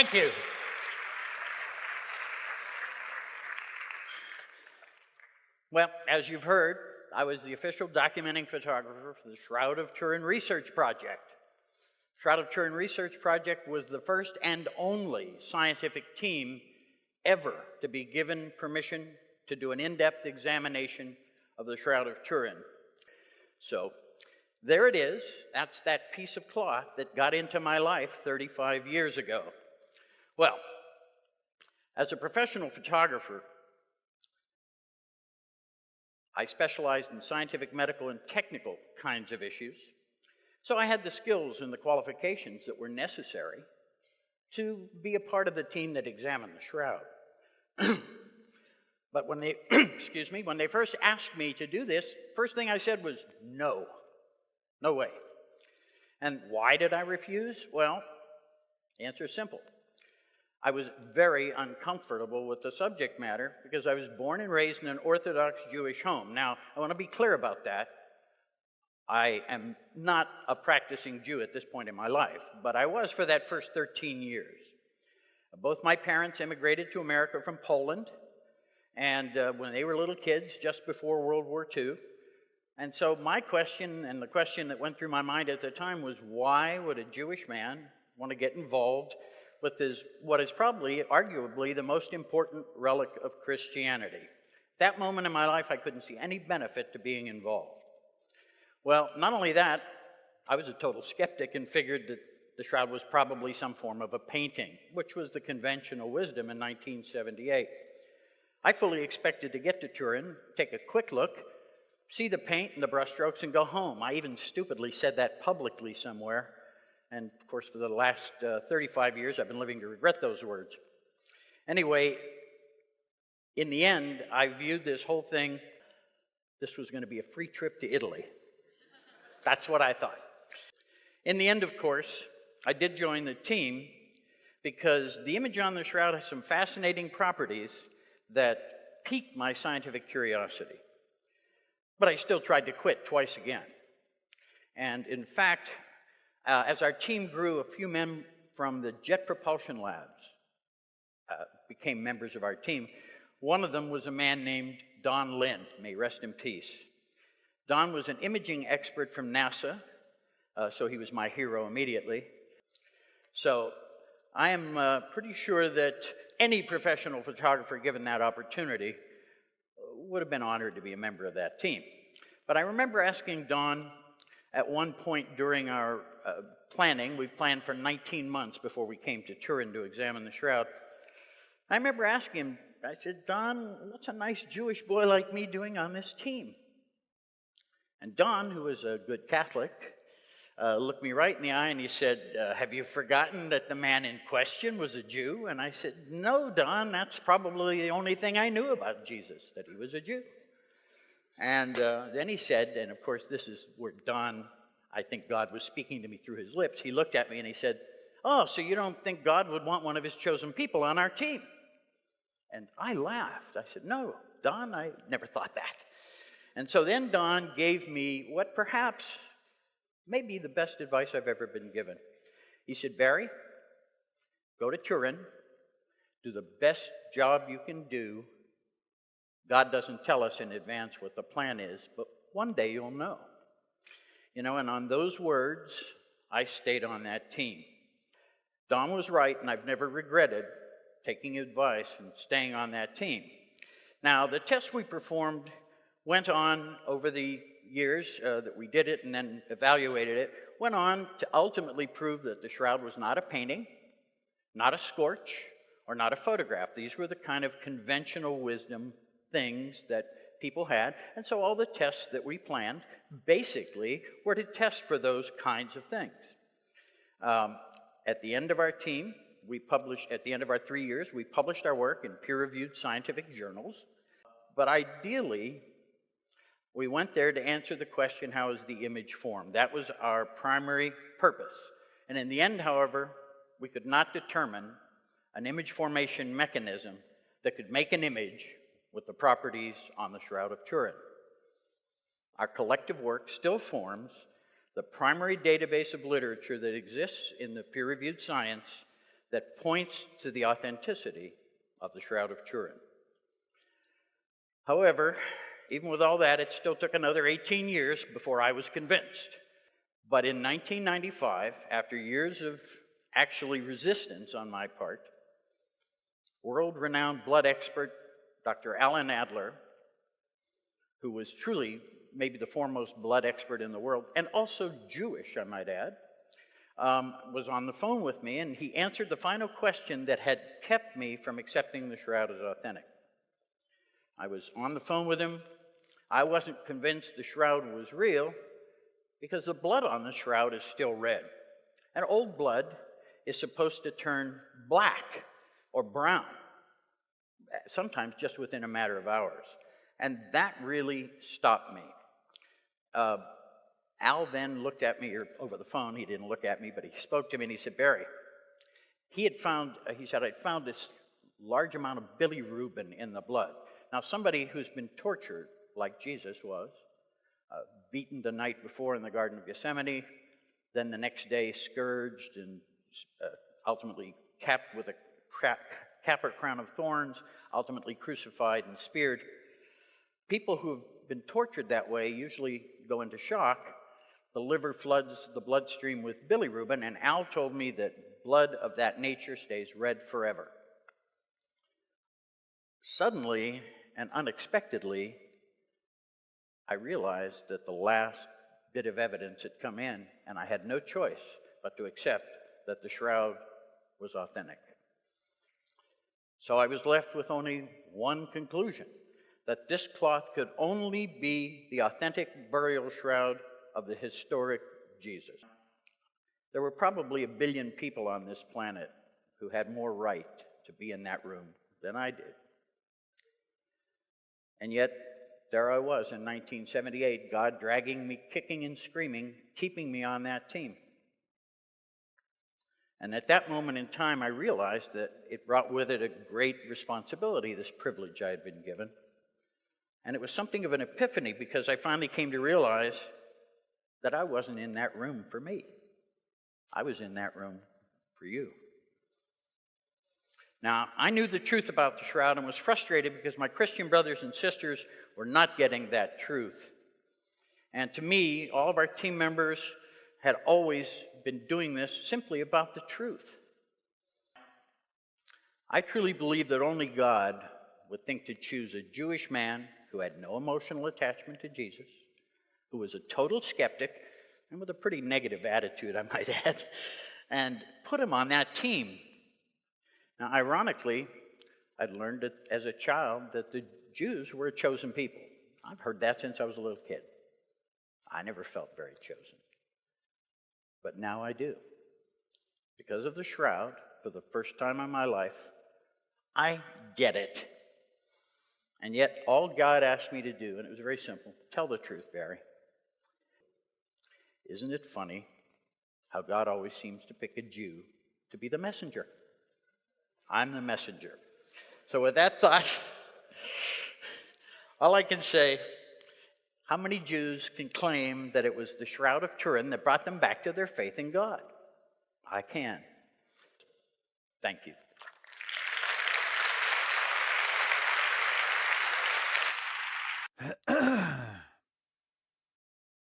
Thank you. Well, as you've heard, I was the official documenting photographer for the Shroud of Turin Research Project. Shroud of Turin Research Project was the first and only scientific team ever to be given permission to do an in-depth examination of the Shroud of Turin. So there it is. That's that piece of cloth that got into my life 35 years ago. Well, as a professional photographer, I specialized in scientific, medical, and technical kinds of issues. So I had the skills and the qualifications that were necessary to be a part of the team that examined the shroud. But when they, when they first asked me to do this, first thing I said was, no way. And why did I refuse? Well, the answer is simple. I was very uncomfortable with the subject matter because I was born and raised in an Orthodox Jewish home. Now, I want to be clear about that. I am not a practicing Jew at this point in my life, but I was for that first 13 years. Both my parents immigrated to America from Poland, and when they were little kids, just before World War II. And so my question, and the question that went through my mind at the time, was why would a Jewish man want to get involved with what is probably, arguably, the most important relic of Christianity? At that moment in my life, I couldn't see any benefit to being involved. Well, not only that, I was a total skeptic and figured that the shroud was probably some form of a painting, which was the conventional wisdom in 1978. I fully expected to get to Turin, take a quick look, see the paint and the brushstrokes, and go home. I even stupidly said that publicly somewhere. And of course, for the last 35 years, I've been living to regret those words. Anyway, in the end, I viewed this whole thing, this was going to be a free trip to Italy. That's what I thought. In the end, of course, I did join the team because the image on the shroud has some fascinating properties that piqued my scientific curiosity. But I still tried to quit twice again. And in fact, as our team grew, a few men from the Jet Propulsion Labs became members of our team. One of them was a man named Don Lind, may rest in peace. Don was an imaging expert from NASA, so he was my hero immediately. So I am pretty sure that any professional photographer given that opportunity would have been honored to be a member of that team. But I remember asking Don at one point during our planning, we planned for 19 months before we came to Turin to examine the shroud. I remember asking him, I said, Don, what's a nice Jewish boy like me doing on this team? And Don, who was a good Catholic, looked me right in the eye and he said, have you forgotten that the man in question was a Jew? And I said, no, Don, that's probably the only thing I knew about Jesus, that he was a Jew. And then he said, and of course this is where Don, I think God was speaking to me through his lips, he looked at me and he said, oh, so you don't think God would want one of his chosen people on our team? And I laughed. I said, no, Don, I never thought that. And so then Don gave me what perhaps may be the best advice I've ever been given. He said, Barry, go to Turin, do the best job you can do. God doesn't tell us in advance what the plan is, but one day you'll know. You know, and on those words, I stayed on that team. Don was right, and I've never regretted taking advice and staying on that team. Now, the test we performed went on over the years that we did it and then evaluated it, went on to ultimately prove that the shroud was not a painting, not a scorch, or not a photograph. These were the kind of conventional wisdom things that people had, and so all the tests that we planned basically were to test for those kinds of things. At the end of our team, at the end of our 3 years, we published our work in peer-reviewed scientific journals, but ideally, we went there to answer the question, how is the image formed? That was our primary purpose. And in the end, however, we could not determine an image formation mechanism that could make an image with the properties on the Shroud of Turin. Our collective work still forms the primary database of literature that exists in the peer-reviewed science that points to the authenticity of the Shroud of Turin. However, even with all that, it still took another 18 years before I was convinced. But in 1995, after years of actually resistance on my part, world-renowned blood expert Dr. Alan Adler, who was truly maybe the foremost blood expert in the world, and also Jewish, I might add, was on the phone with me, and he answered the final question that had kept me from accepting the shroud as authentic. I was on the phone with him. I wasn't convinced the shroud was real because the blood on the shroud is still red. And old blood is supposed to turn black or brown, sometimes just within a matter of hours. And that really stopped me. Al then looked at me over the phone. He didn't look at me, but he spoke to me and he said, Barry, he said, I'd found this large amount of bilirubin in the blood. Now, somebody who's been tortured, like Jesus was, beaten the night before in the Garden of Gethsemane, then the next day scourged and ultimately capped with a capper crown of thorns, ultimately crucified and speared. People who have been tortured that way usually go into shock. The liver floods the bloodstream with bilirubin, and Al told me that blood of that nature stays red forever. Suddenly and unexpectedly, I realized that the last bit of evidence had come in, and I had no choice but to accept that the shroud was authentic. So I was left with only one conclusion, that this cloth could only be the authentic burial shroud of the historic Jesus. There were probably 1 billion people on this planet who had more right to be in that room than I did. And yet, there I was in 1978, God dragging me, kicking and screaming, keeping me on that team. And at that moment in time, I realized that it brought with it a great responsibility, this privilege I had been given. And it was something of an epiphany, because I finally came to realize that I wasn't in that room for me. I was in that room for you. Now, I knew the truth about the shroud and was frustrated because my Christian brothers and sisters were not getting that truth. And to me, all of our team members had always been doing this simply about the truth. I truly believe that only God would think to choose a Jewish man who had no emotional attachment to Jesus, who was a total skeptic, and with a pretty negative attitude, I might add, and put him on that team. Now, ironically, I'd learned it as a child that the Jews were a chosen people. I've heard that since I was a little kid. I never felt very chosen. But now I do. Because of the shroud, for the first time in my life, I get it. And yet, all God asked me to do, and it was very simple, tell the truth, Barry. Isn't it funny how God always seems to pick a Jew to be the messenger? I'm the messenger. So with that thought, all I can say, how many Jews can claim that it was the Shroud of Turin that brought them back to their faith in God? I can. Thank you.